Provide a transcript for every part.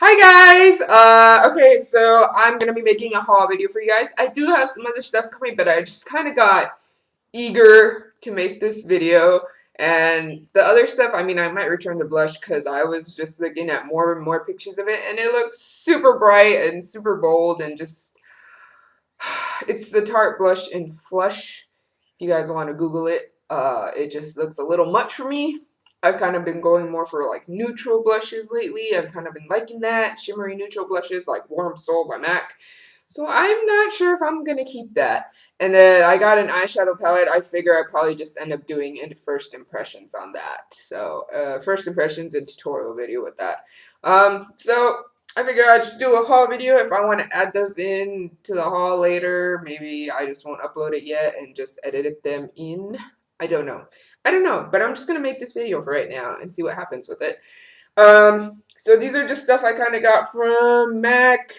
Hi guys! Okay, so I'm gonna be making a haul video for you guys. I do have some other stuff coming, but I just kind of got eager to make this video. And the other stuff, I mean, I might return the blush because I was just looking at more and more pictures of it, and it looks super bright and super bold and just, it's the Tarte blush in Flush. If you guys want to Google it, it just looks a little much for me. I've kind of been going more for like neutral blushes lately. I've kind of been liking that. Shimmery neutral blushes like Warm Soul by MAC. So I'm not sure if I'm going to keep that. And then I got an eyeshadow palette. I figure I'd probably just end up doing first impressions on that. So first impressions and tutorial video with that. So I figure I'd just do a haul video. If I want to add those in to the haul later, maybe I just won't upload it yet and just edit them in. I don't know. But I'm just going to make this video for right now and see what happens with it. So these are just stuff I kind of got from MAC.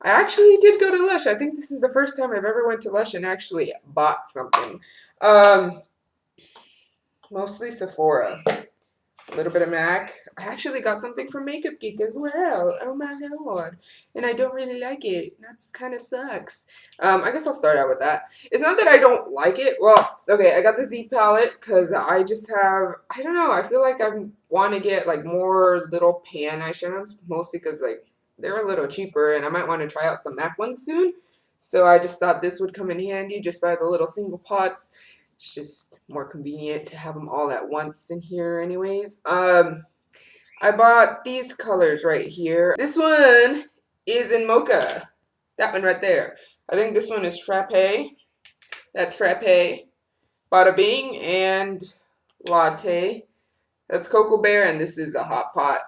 I actually did go to Lush. I think this is the first time I've ever went to Lush and actually bought something. Mostly Sephora. A little bit of MAC. I actually got something from Makeup Geek as well. Oh my god. And I don't really like it. That's kind of sucks. I guess I'll start out with that. It's not that I don't like it. Well, okay, I got the Z palette because I just have, I don't know, I feel like I want to get like more little pan eyeshadows. Mostly because like they're a little cheaper and I might want to try out some MAC ones soon. So I just thought this would come in handy just by the little single pots. It's just more convenient to have them all at once in here anyways. I bought these colors right here. This one is in Mocha. That one right there. I think this one is Frappe. That's Frappe. Bada-Bing and Latte. That's Cocoa Bear, and this is a hot pot.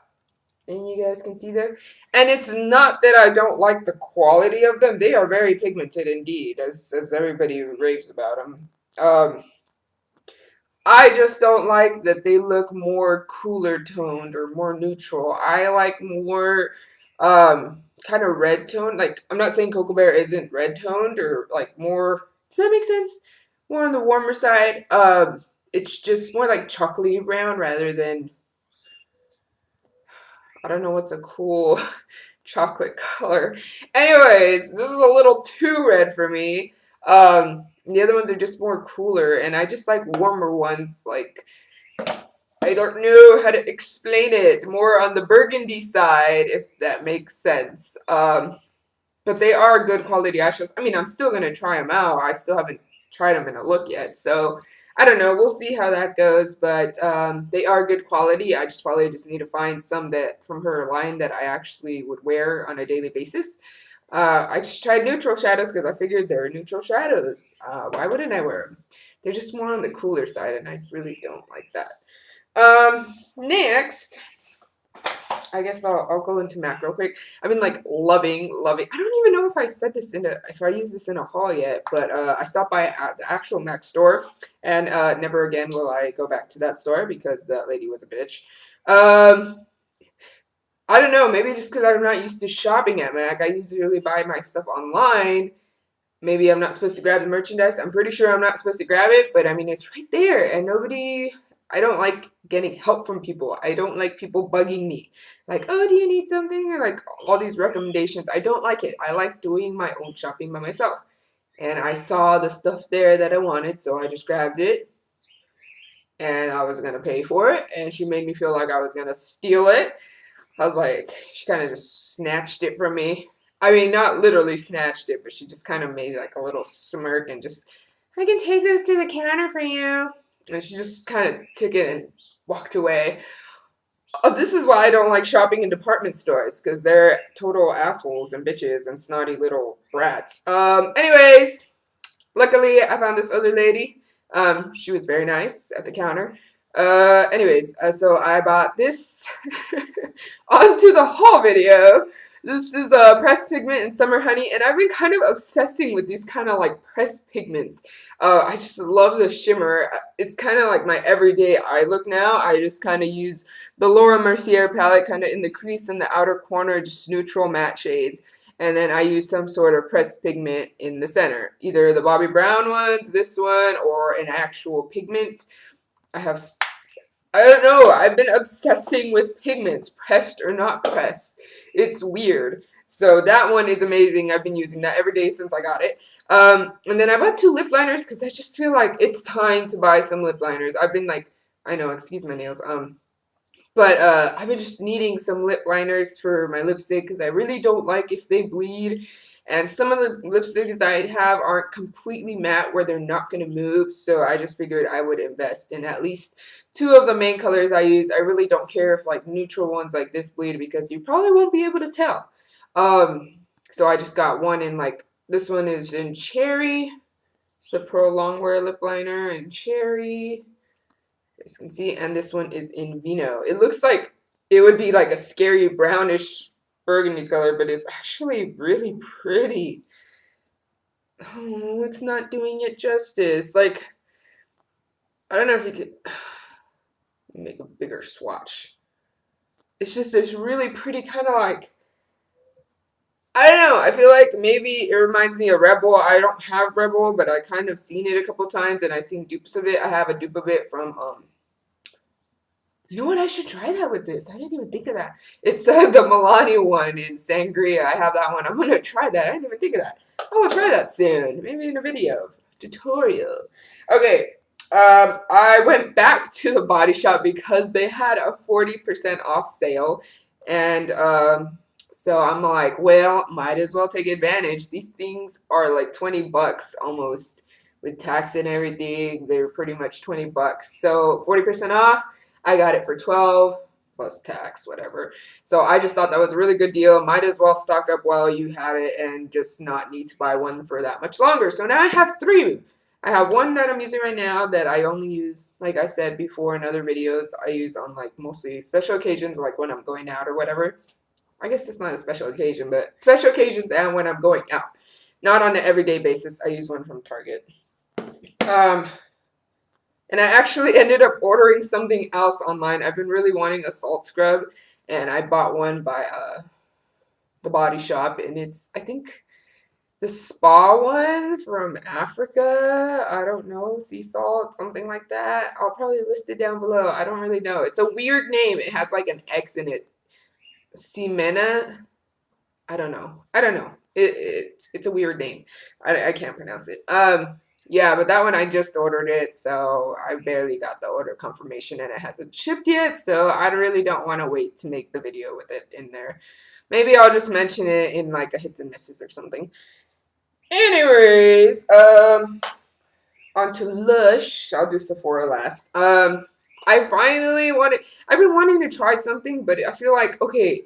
And you guys can see there. And it's not that I don't like the quality of them. They are very pigmented indeed, as everybody raves about them. I just don't like that they look more cooler toned or more neutral. I like more kind of red toned. Like, I'm not saying Cocoa Bear isn't red toned or like more, does that make sense? More on the warmer side. It's just more like chocolatey brown rather than, I don't know what's a cool chocolate color. Anyways, this is a little too red for me. The other ones are just more cooler, and I just like warmer ones. Like, I don't know how to explain it. More on the burgundy side, if that makes sense. But they are good quality eyeshadows. I mean, I'm still going to try them out. I still haven't tried them in a look yet. So, I don't know. We'll see how that goes. But they are good quality. I just probably just need to find some that from her line that I actually would wear on a daily basis. I just tried neutral shadows because I figured they're neutral shadows. Why wouldn't I wear them? They're just more on the cooler side, and I really don't like that. Next, I guess I'll go into MAC real quick. I've been like loving. I don't even know if I said this if I used this in a haul yet, but I stopped by at the actual MAC store, and never again will I go back to that store because that lady was a bitch. I don't know, maybe just because I'm not used to shopping at MAC. I usually buy my stuff online. Maybe I'm not supposed to grab the merchandise. I'm pretty sure I'm not supposed to grab it, but I mean, it's right there. And I don't like getting help from people. I don't like people bugging me. Like, oh, do you need something? Or like all these recommendations. I don't like it. I like doing my own shopping by myself. And I saw the stuff there that I wanted, so I just grabbed it. And I was going to pay for it. And she made me feel like I was going to steal it. I was like, she kind of just snatched it from me. I mean, not literally snatched it, but she just kind of made like a little smirk and just, I can take this to the counter for you. And she just kind of took it and walked away. This is why I don't like shopping in department stores, because they're total assholes and bitches and snotty little brats. Anyways, luckily I found this other lady. She was very nice at the counter. So I bought this onto the haul video. This is pressed pigment and summer honey, and I've been kind of obsessing with these kind of like pressed pigments. I just love the shimmer. It's kind of like my everyday eye look now. I just kind of use the Laura Mercier palette kind of in the crease in the outer corner, just neutral matte shades. And then I use some sort of pressed pigment in the center. Either the Bobbi Brown ones, this one, or an actual pigment. I have I don't know. I've been obsessing with pigments, pressed or not pressed. It's weird. So that one is amazing. I've been using that every day since I got it. And then I bought 2 lip liners because I just feel like it's time to buy some lip liners. I've been like, I know, excuse my nails. But I've been just needing some lip liners for my lipstick because I really don't like if they bleed. And some of the lipsticks I have aren't completely matte where they're not going to move. So I just figured I would invest in at least 2 of the main colors I use. I really don't care if like neutral ones like this bleed because you probably won't be able to tell. So I just got one in like, this one is in Cherry. Sephora Longwear lip liner in Cherry. You guys can see, and this one is in Vino. It looks like it would be like a scary brownish burgundy color, but it's actually really pretty. Oh, it's not doing it justice. Like, I don't know if you could make a bigger swatch. It's just this really pretty kind of like, I don't know. I feel like maybe it reminds me of Rebel. I don't have Rebel, but I kind of seen it a couple times, and I've seen dupes of it. I have a dupe of it from you know what? I should try that with this. I didn't even think of that. It's the Milani one in Sangria. I have that one. I'm gonna try that. I didn't even think of that. I will try that soon. Maybe in a video tutorial. Okay. I went back to the Body Shop because they had a 40% off sale, and so I'm like, well, might as well take advantage. These things are like 20 bucks almost with tax and everything. They're pretty much 20 bucks. So 40% off. I got it for 12 plus tax, whatever. So I just thought that was a really good deal. Might as well stock up while you have it and just not need to buy one for that much longer. So now I have 3. I have one that I'm using right now that I only use, like I said before in other videos, I use on like mostly special occasions, like when I'm going out or whatever. I guess it's not a special occasion, but special occasions and when I'm going out. Not on an everyday basis. I use one from Target. And I actually ended up ordering something else online. I've been really wanting a salt scrub, and I bought one by the Body Shop, and it's, I think, the spa one from Africa. I don't know, sea salt, something like that. I'll probably list it down below. I don't really know. It's a weird name. It has like an X in it. Simena. I don't know. I don't know. It's a weird name. I can't pronounce it. Yeah, but that one I just ordered it, so I barely got the order confirmation and it hasn't shipped yet, so I really don't want to wait to make the video with it in there. Maybe I'll just mention it in like a hits and misses or something. Anyways, on to Lush. I'll do Sephora last. I've been wanting to try something, but I feel like, okay,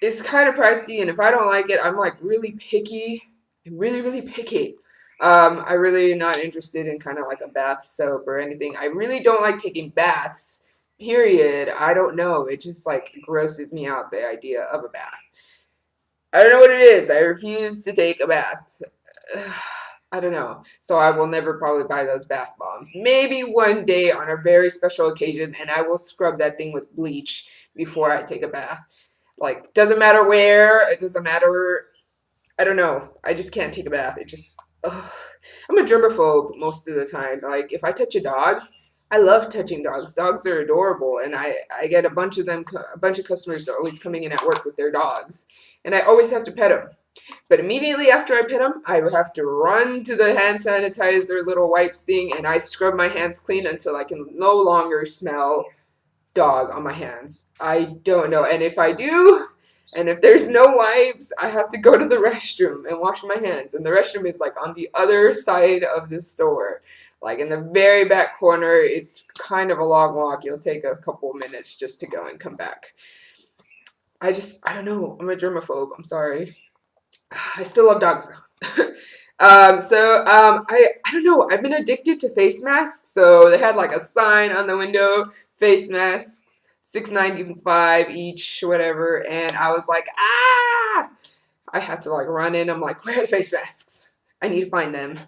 it's kind of pricey, and if I don't like it, I'm like really picky. I'm really picky. I'm really not interested in kind of like a bath soap or anything. I really don't like taking baths, period. I don't know. It just like grosses me out, the idea of a bath. I don't know what it is. I refuse to take a bath. I don't know. So I will never probably buy those bath bombs. Maybe one day on a very special occasion, and I will scrub that thing with bleach before I take a bath. Like, doesn't matter where. It doesn't matter. I don't know. I just can't take a bath. It just... Ugh. I'm a germaphobe most of the time. Like, if I touch a dog, I love touching dogs. Dogs are adorable, and I get a bunch of them. A bunch of customers are always coming in at work with their dogs, and I always have to pet them. But immediately after I pet them, I would have to run to the hand sanitizer little wipes thing, and I scrub my hands clean until I can no longer smell dog on my hands. I don't know, and if I do, and if there's no wipes, I have to go to the restroom and wash my hands. And the restroom is like on the other side of the store. Like in the very back corner. It's kind of a long walk. You'll take a couple minutes just to go and come back. I don't know. I'm a germaphobe. I'm sorry. I still love dogs though. I don't know. I've been addicted to face masks. So they had like a sign on the window, face masks. $6.95 each, whatever, and I was like, ah! I had to like run in. I'm like, where are the face masks? I need to find them.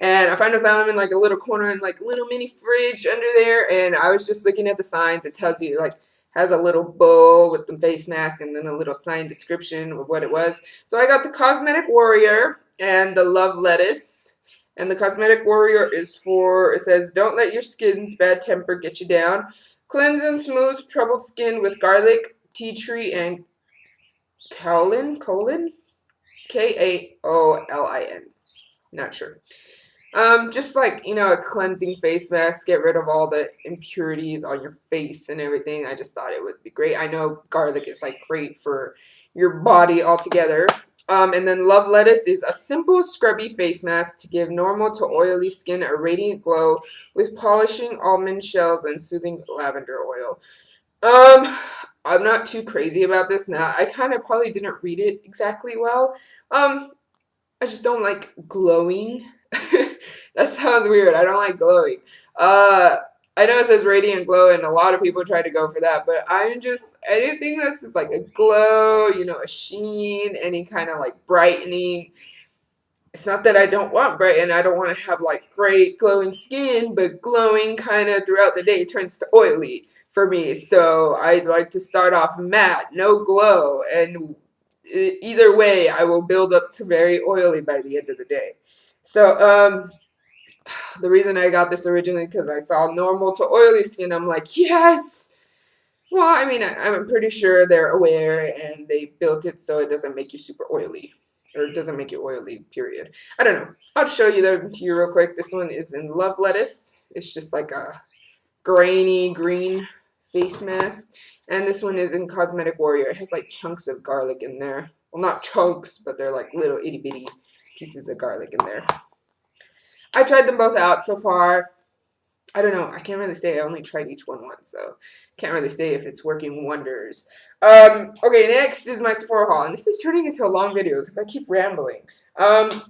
And I finally found them in like a little corner in like a little mini fridge under there, and I was just looking at the signs. It tells you like, has a little bowl with the face mask and then a little sign description of what it was. So I got the Cosmetic Warrior and the Love Lettuce. And the Cosmetic Warrior is for, it says, don't let your skin's bad temper get you down. Cleanse and smooth troubled skin with garlic, tea tree, and kaolin. Kaolin. Not sure. Just like, you know, a cleansing face mask, get rid of all the impurities on your face and everything. I just thought it would be great. I know garlic is like great for your body altogether. And then Love Lettuce is a simple scrubby face mask to give normal to oily skin a radiant glow with polishing almond shells and soothing lavender oil. I'm not too crazy about this now. I kind of probably didn't read it exactly well. I just don't like glowing. That sounds weird. I don't like glowing. I know it says radiant glow, and a lot of people try to go for that, but anything that's just like a glow, you know, a sheen, any kind of like brightening. It's not that I don't want bright and I don't want to have like great glowing skin, but glowing kind of throughout the day turns to oily for me. So I'd like to start off matte, no glow, and either way, I will build up to very oily by the end of the day. So the reason I got this originally because I saw normal to oily skin. I'm like, yes. Well, I mean, I'm pretty sure they're aware and they built it so it doesn't make you super oily. Or it doesn't make you oily, period. I don't know. I'll show you them to you real quick. This one is in Love Lettuce. It's just like a grainy green face mask. And this one is in Cosmetic Warrior. It has like chunks of garlic in there. Well, not chunks, but they're like little itty bitty pieces of garlic in there. I tried them both out so far. I don't know. I can't really say. I only tried each one once, so can't really say if it's working wonders. Okay, next is my Sephora haul, and this is turning into a long video because I keep rambling. I'm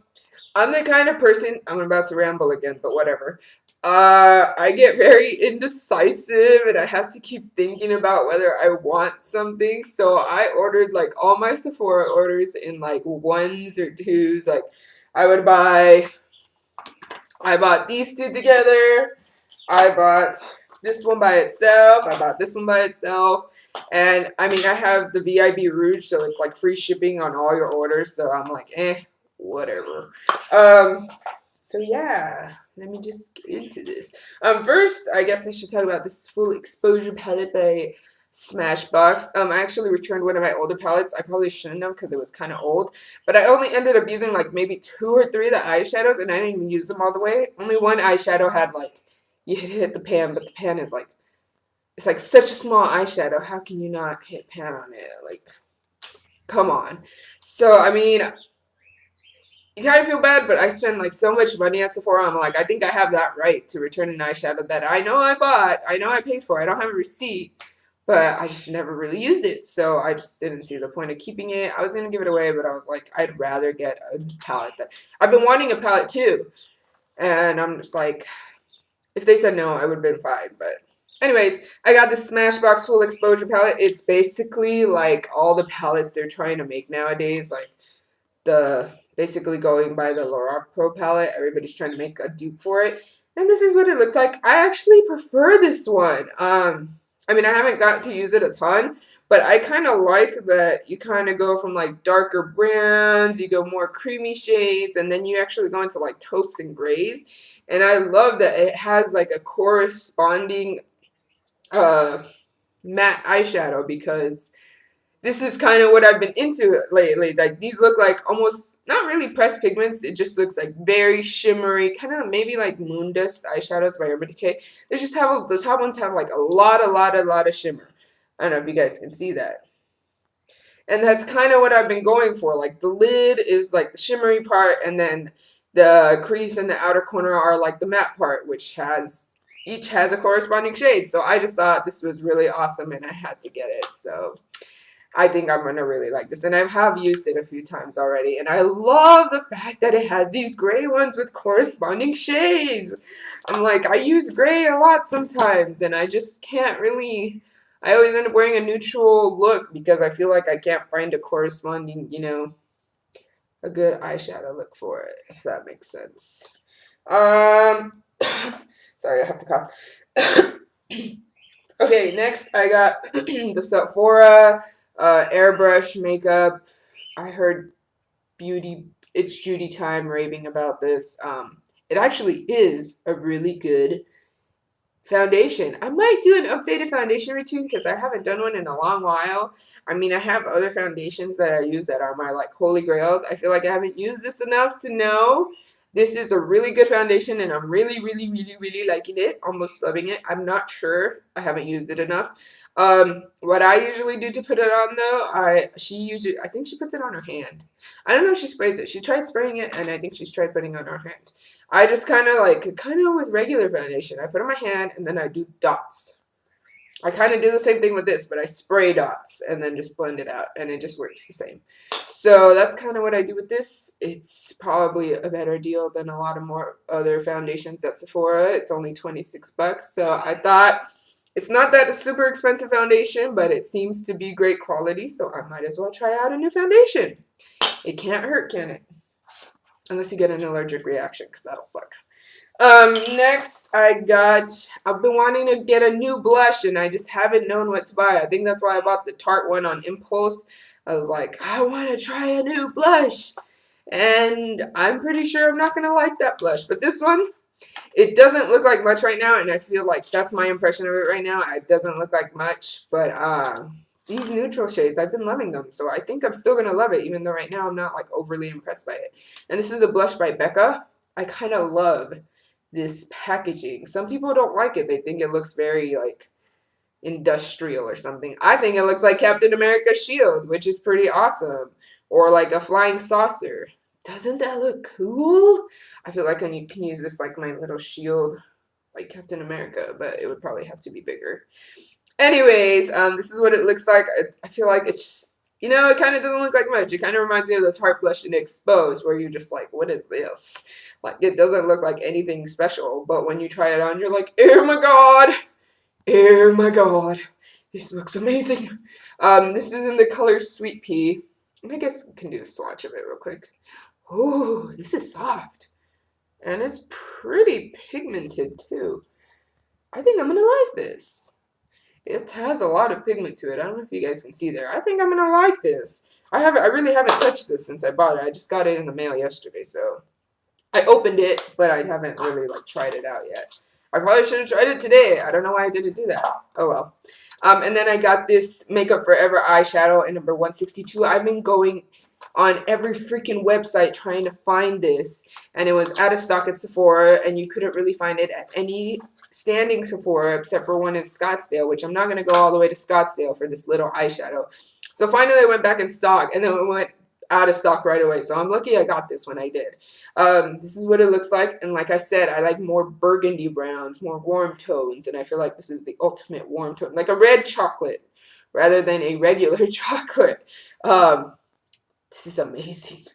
the kind of person, I'm about to ramble again, but whatever. I get very indecisive, and I have to keep thinking about whether I want something, so I ordered, like, all my Sephora orders in, like, ones or twos. Like, I bought these two together. I bought this one by itself. I bought this one by itself. And, I mean, I have the VIB Rouge, so it's, like, free shipping on all your orders. So I'm like, whatever. So, yeah. Let me just get into this. First, I guess I should talk about this full exposure palette by Smashbox. I actually returned one of my older palettes. I probably shouldn't have because it was kind of old. But I only ended up using, like, maybe 2 or 3 of the eyeshadows, and I didn't even use them all the way. Only one eyeshadow had, like, you hit the pan, but the pan is like, it's like such a small eyeshadow. How can you not hit pan on it? Like, come on. So, I mean, you kind of feel bad, but I spend like so much money at Sephora. I'm like, I think I have that right to return an eyeshadow that I know I bought. I know I paid for. I don't have a receipt, but I just never really used it. So I just didn't see the point of keeping it. I was going to give it away, but I was like, I'd rather get a palette that I've been wanting a palette too. And I'm just like, if they said no, I would have been fine. But anyways, I got this Smashbox Full Exposure palette. It's basically like all the palettes they're trying to make nowadays. Like basically going by the Lorac Pro palette. Everybody's trying to make a dupe for it. And this is what it looks like. I actually prefer this one. I mean, I haven't got to use it a ton. But I kind of like that you kind of go from like darker browns, you go more creamy shades, and then you actually go into like taupes and grays. And I love that it has like a corresponding matte eyeshadow because this is kind of what I've been into lately. Like these look like almost not really pressed pigments. It just looks like very shimmery, kind of maybe like moon dust eyeshadows by Urban Decay. They just have the top ones have like a lot of shimmer. I don't know if you guys can see that. And that's kind of what I've been going for. Like the lid is like the shimmery part, and then the crease and the outer corner are like the matte part, which each has a corresponding shade. So I just thought this was really awesome and I had to get it. So I think I'm going to really like this. And I have used it a few times already. And I love the fact that it has these gray ones with corresponding shades. I'm like, I use gray a lot sometimes and I just can't really... I always end up wearing a neutral look because I feel like I can't find a corresponding, you know, a good eyeshadow look for it, if that makes sense. Sorry, I have to cough. Okay, next I got the Sephora Airbrush makeup. I heard It's Judy Time raving about this. It actually is a really good foundation. I might do an updated foundation routine because I haven't done one in a long while. I mean, I have other foundations that I use that are my like holy grails. I feel like I haven't used this enough to know this is a really good foundation and I'm really liking it. Almost loving it. I'm not sure. I haven't used it enough. What I usually do to put it on though, I think she puts it on her hand. I don't know if she sprays it. She tried spraying it and I think she's tried putting it on her hand. I just kind of with regular foundation. I put it on my hand and then I do dots. I kind of do the same thing with this, but I spray dots and then just blend it out and it just works the same. So that's kind of what I do with this. It's probably a better deal than a lot of more other foundations at Sephora. It's only 26 bucks. So I thought it's not that a super expensive foundation, but it seems to be great quality. So I might as well try out a new foundation. It can't hurt, can it? Unless you get an allergic reaction, because that'll suck. Next I've been wanting to get a new blush and I just haven't known what to buy. I think that's why I bought the Tarte one on impulse. I was like, I want to try a new blush. And I'm pretty sure I'm not going to like that blush. But this one, it doesn't look like much right now. And I feel like that's my impression of it right now. It doesn't look like much. But these neutral shades, I've been loving them. So I think I'm still going to love it. Even though right now I'm not like overly impressed by it. And this is a blush by Becca. I kind of love this packaging. Some people don't like it. They think it looks very like industrial or something. I think it looks like Captain America's shield, which is pretty awesome. Or like a flying saucer. Doesn't that look cool? I feel like I can use this like my little shield like Captain America, but it would probably have to be bigger. Anyways, this is what it looks like. I feel like it's just, you know, it kind of doesn't look like much. It kind of reminds me of the Tarte blush in Exposed, where you're just like, what is this? Like, it doesn't look like anything special, but when you try it on, you're like, oh my god, oh my god, this looks amazing. This is in the color Sweet Pea. And I guess I can do a swatch of it real quick. Ooh, this is soft. And it's pretty pigmented, too. I think I'm going to like this. It has a lot of pigment to it. I don't know if you guys can see there. I think I'm going to like this. I really haven't touched this since I bought it. I just got it in the mail yesterday, so I opened it, but I haven't really like tried it out yet. I probably should have tried it today. I don't know why I didn't do that. Oh well. And then I got this Makeup Forever eyeshadow in number 162. I've been going on every freaking website trying to find this, and it was out of stock at Sephora, and you couldn't really find it at any standing Sephora except for one in Scottsdale, which I'm not going to go all the way to Scottsdale for this little eyeshadow. So finally I went back in stock, and then it went out of stock right away. So I'm lucky I got this when I did. This is what it looks like, and like I said, I like more burgundy browns, more warm tones, and I feel like this is the ultimate warm tone, like a red chocolate rather than a regular chocolate. This is amazing.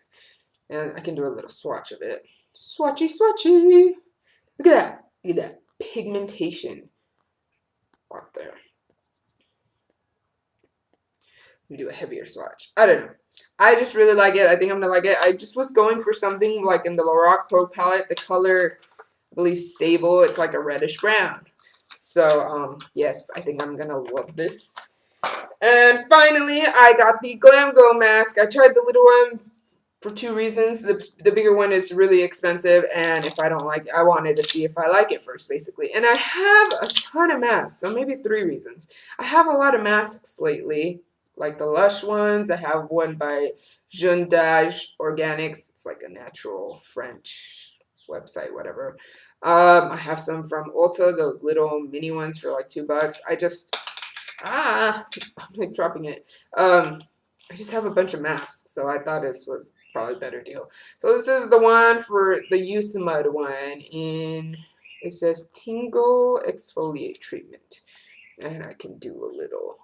And I can do a little swatch of it. Swatchy, swatchy. Look at that. Look at that pigmentation right there. Let me do a heavier swatch. I don't know. I just really like it. I think I'm going to like it. I just was going for something like in the Lorac Pro palette. The color, I believe, Sable. It's like a reddish brown. So, yes, I think I'm going to love this. And finally, I got the Glam Glow mask. I tried the little one for two reasons. The bigger one is really expensive, and if I don't like it, I wanted to see if I like it first, basically. And I have a ton of masks, so maybe 3 reasons. I have a lot of masks lately, like the Lush ones. I have one by Jeune d'Age Organics. It's like a natural French website, whatever. I have some from Ulta, those little mini ones for like $2. I'm like dropping it. I just have a bunch of masks, so I thought this was probably a better deal. So this is the one for the Youthmud one it says Tingle Exfoliate Treatment. And I can do a little,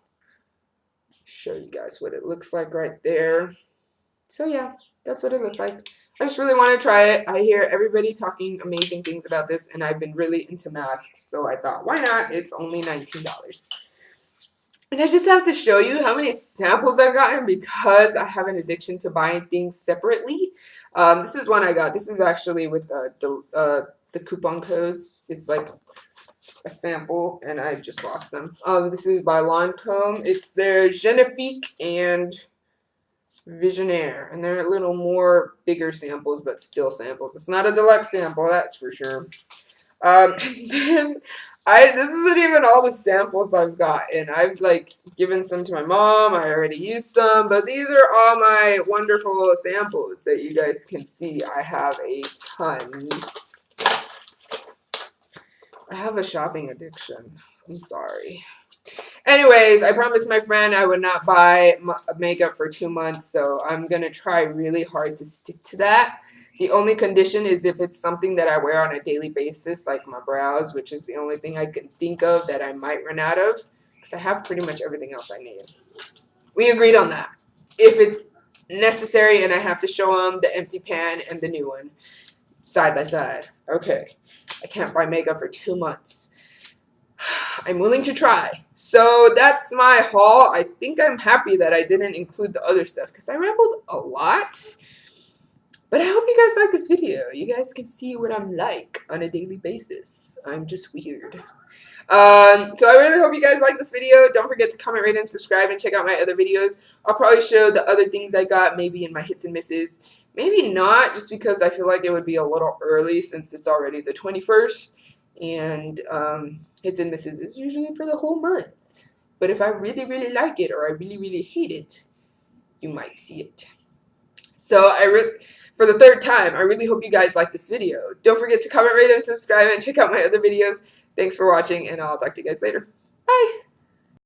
show you guys what it looks like right there. So yeah, that's what it looks like. I just really want to try it. I hear everybody talking amazing things about this, and I've been really into masks, so I thought, why not? It's only $19. And I just have to show you how many samples I've gotten because I have an addiction to buying things separately. This is one I got. This is actually with the coupon codes. It's like a sample, and I just lost them. This is by Lancome. It's their Genifique and Visionaire, and they're a little more bigger samples, but still samples. It's not a deluxe sample, that's for sure. And then This isn't even all the samples I've gotten. I've like given some to my mom. I already used some, but these are all my wonderful samples that you guys can see. I have a ton. I have a shopping addiction. I'm sorry. Anyways, I promised my friend I would not buy makeup for 2 months, so I'm going to try really hard to stick to that. The only condition is if it's something that I wear on a daily basis, like my brows, which is the only thing I can think of that I might run out of, because I have pretty much everything else I need. We agreed on that. If it's necessary and I have to show them the empty pan and the new one side by side. Okay, I can't buy makeup for 2 months. I'm willing to try. So that's my haul. I think I'm happy that I didn't include the other stuff because I rambled a lot. But I hope you guys like this video. You guys can see what I'm like on a daily basis. I'm just weird. So I really hope you guys like this video. Don't forget to comment, rate, and subscribe, and check out my other videos. I'll probably show the other things I got maybe in my hits and misses. Maybe not, just because I feel like it would be a little early since it's already the 21st. And hits and misses is usually for the whole month. But if I really, really like it or I really, really hate it, you might see it. So for the third time, I really hope you guys like this video. Don't forget to comment, rate, and subscribe, and check out my other videos. Thanks for watching, and I'll talk to you guys later. Bye!